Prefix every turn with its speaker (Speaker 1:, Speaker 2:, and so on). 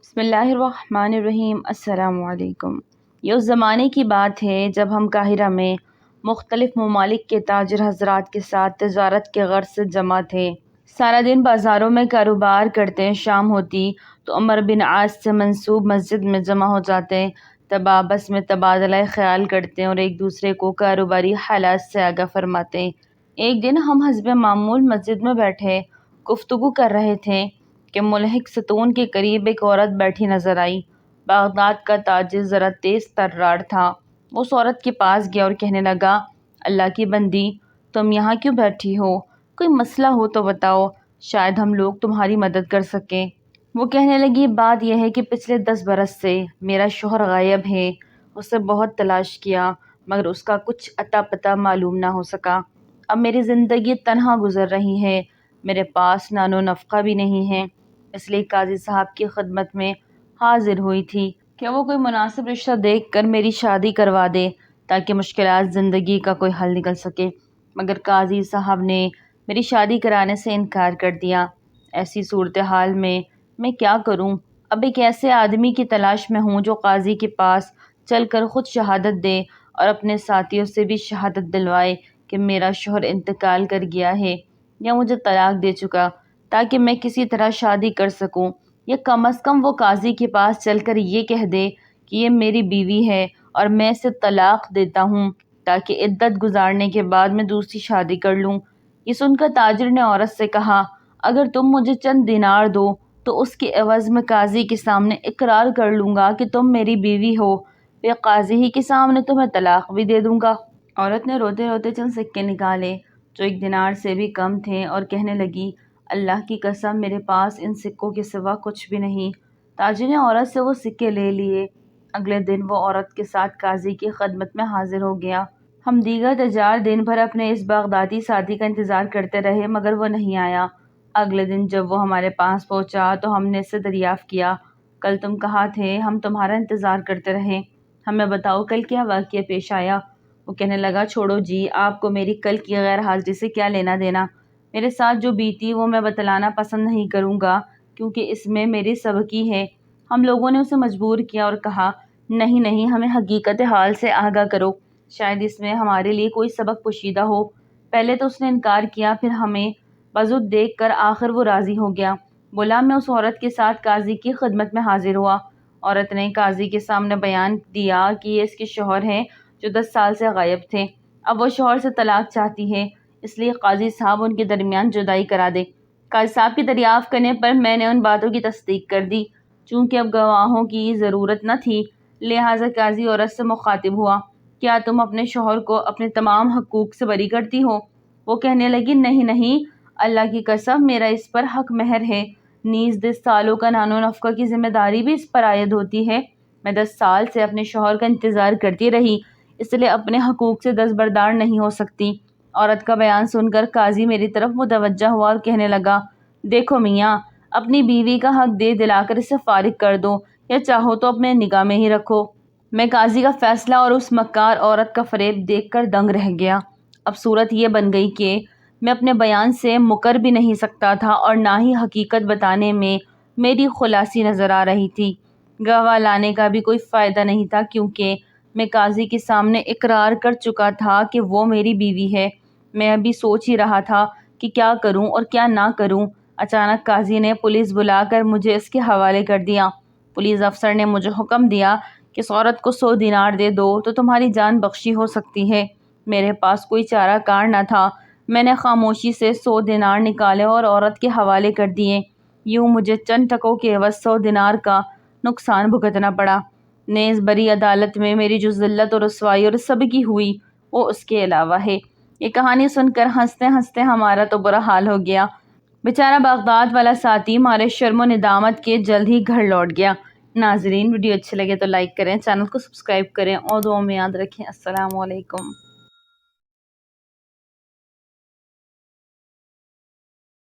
Speaker 1: بسم اللہ الرحمن الرحیم۔ السلام علیکم۔ یہ اس زمانے کی بات ہے جب ہم قاہرہ میں مختلف ممالک کے تاجر حضرات کے ساتھ تجارت کے غرض سے جمع تھے۔ سارا دن بازاروں میں کاروبار کرتے، شام ہوتی تو عمر بن عاص سے منسوب مسجد میں جمع ہو جاتے، تب آپس میں تبادلہ خیال کرتے اور ایک دوسرے کو کاروباری حالات سے آگاہ فرماتے۔ ایک دن ہم حسب معمول مسجد میں بیٹھے گفتگو کر رہے تھے کہ ملحق ستون کے قریب ایک عورت بیٹھی نظر آئی۔ بغداد کا تاجر ذرا تیز ترار تھا۔ وہ اس عورت کے پاس گیا اور کہنے لگا، اللہ کی بندی، تم یہاں کیوں بیٹھی ہو؟ کوئی مسئلہ ہو تو بتاؤ، شاید ہم لوگ تمہاری مدد کر سکیں۔ وہ کہنے لگی، بات یہ ہے کہ پچھلے 10 برس سے میرا شوہر غائب ہے۔ اسے بہت تلاش کیا مگر اس کا کچھ اتا پتہ معلوم نہ ہو سکا۔ اب میری زندگی تنہا گزر رہی ہے، میرے پاس نان و نفقہ بھی نہیں ہے، اس لیے قاضی صاحب کی خدمت میں حاضر ہوئی تھی کہ وہ کوئی مناسب رشتہ دیکھ کر میری شادی کروا دے تاکہ مشکلات زندگی کا کوئی حل نکل سکے، مگر قاضی صاحب نے میری شادی کرانے سے انکار کر دیا۔ ایسی صورتحال میں کیا کروں؟ اب ایک ایسے آدمی کی تلاش میں ہوں جو قاضی کے پاس چل کر خود شہادت دے اور اپنے ساتھیوں سے بھی شہادت دلوائے کہ میرا شوہر انتقال کر گیا ہے یا مجھے طلاق دے چکا، تاکہ میں کسی طرح شادی کر سکوں، یا کم از کم وہ قاضی کے پاس چل کر یہ کہہ دے کہ یہ میری بیوی ہے اور میں اسے طلاق دیتا ہوں تاکہ عدت گزارنے کے بعد میں دوسری شادی کر لوں۔ یہ سن کر تاجر نے عورت سے کہا، اگر تم مجھے چند دینار دو تو اس کے عوض میں قاضی کے سامنے اقرار کر لوں گا کہ تم میری بیوی ہو، پھر قاضی ہی کے سامنے تمہیں طلاق بھی دے دوں گا۔ عورت نے روتے روتے چند سکے نکالے جو 1 دینار سے بھی کم تھے اور کہنے لگی، اللہ کی قسم میرے پاس ان سکوں کے سوا کچھ بھی نہیں۔ تاجر نے عورت سے وہ سکے لے لیے۔ اگلے دن وہ عورت کے ساتھ قاضی کی خدمت میں حاضر ہو گیا۔ ہم دیگر تجار دن بھر اپنے اس بغدادی ساتھی کا انتظار کرتے رہے مگر وہ نہیں آیا۔ اگلے دن جب وہ ہمارے پاس پہنچا تو ہم نے اس سے دریافت کیا، کل تم کہاں تھے؟ ہم تمہارا انتظار کرتے رہے، ہمیں بتاؤ کل کیا واقعہ پیش آیا؟ وہ کہنے لگا، چھوڑو جی، آپ کو میری کل کی غیر حاضری سے کیا لینا دینا؟ میرے ساتھ جو بیتی وہ میں بتلانا پسند نہیں کروں گا کیونکہ اس میں میری سبقی ہے۔ ہم لوگوں نے اسے مجبور کیا اور کہا، نہیں نہیں، ہمیں حقیقت حال سے آگاہ کرو، شاید اس میں ہمارے لیے کوئی سبق پوشیدہ ہو۔ پہلے تو اس نے انکار کیا، پھر ہمیں بزد دیکھ کر آخر وہ راضی ہو گیا۔ بولا، میں اس عورت کے ساتھ قاضی کی خدمت میں حاضر ہوا۔ عورت نے قاضی کے سامنے بیان دیا کہ یہ اس کے شوہر ہیں جو 10 سال سے غائب تھے، اب وہ شوہر سے طلاق چاہتی ہے، اس لیے قاضی صاحب ان کے درمیان جدائی کرا دے۔ قاضی صاحب کی دریافت کرنے پر میں نے ان باتوں کی تصدیق کر دی۔ چونکہ اب گواہوں کی ضرورت نہ تھی لہٰذا قاضی عورت سے مخاطب ہوا، کیا تم اپنے شوہر کو اپنے تمام حقوق سے بری کرتی ہو؟ وہ کہنے لگی، نہیں نہیں، اللہ کی قسم میرا اس پر حق مہر ہے، نیز 10 سالوں کا نان و نفقہ کی ذمہ داری بھی اس پر عائد ہوتی ہے۔ میں 10 سال سے اپنے شوہر کا انتظار کرتی رہی، اس لیے اپنے حقوق سے دستبردار نہیں ہو سکتی۔ عورت کا بیان سن کر قاضی میری طرف متوجہ ہوا اور کہنے لگا، دیکھو میاں، اپنی بیوی کا حق دے دلا کر اسے فارغ کر دو یا چاہو تو اپنے نگاہ میں ہی رکھو۔ میں قاضی کا فیصلہ اور اس مکار عورت کا فریب دیکھ کر دنگ رہ گیا۔ اب صورت یہ بن گئی کہ میں اپنے بیان سے مکر بھی نہیں سکتا تھا اور نہ ہی حقیقت بتانے میں میری خلاصی نظر آ رہی تھی۔ گواہ لانے کا بھی کوئی فائدہ نہیں تھا کیونکہ میں قاضی کے سامنے اقرار کر چکا تھا کہ وہ میری بیوی ہے۔ میں ابھی سوچ ہی رہا تھا کہ کیا کروں اور کیا نہ کروں، اچانک قاضی نے پولیس بلا کر مجھے اس کے حوالے کر دیا۔ پولیس افسر نے مجھے حکم دیا کہ اس عورت کو 100 دینار دے دو تو تمہاری جان بخشی ہو سکتی ہے۔ میرے پاس کوئی چارہ کار نہ تھا، میں نے خاموشی سے 100 دینار نکالے اور عورت کے حوالے کر دیے۔ یوں مجھے چند ٹکوں کے عوض 100 دینار کا نقصان بھگتنا پڑا، نیز بری عدالت میں میری جو ذلت اور رسوائی اور سبقی ہوئی وہ اس کے علاوہ ہے۔ یہ کہانی سن کر ہنستے ہنستے ہمارا تو برا حال ہو گیا۔ بیچارہ بغداد والا ساتھی مارے شرم و ندامت کے جلد ہی گھر لوٹ گیا۔ ناظرین، ویڈیو اچھے لگے تو لائک کریں، چینل کو سبسکرائب کریں اور دعاؤں میں یاد رکھیں۔ السلام علیکم۔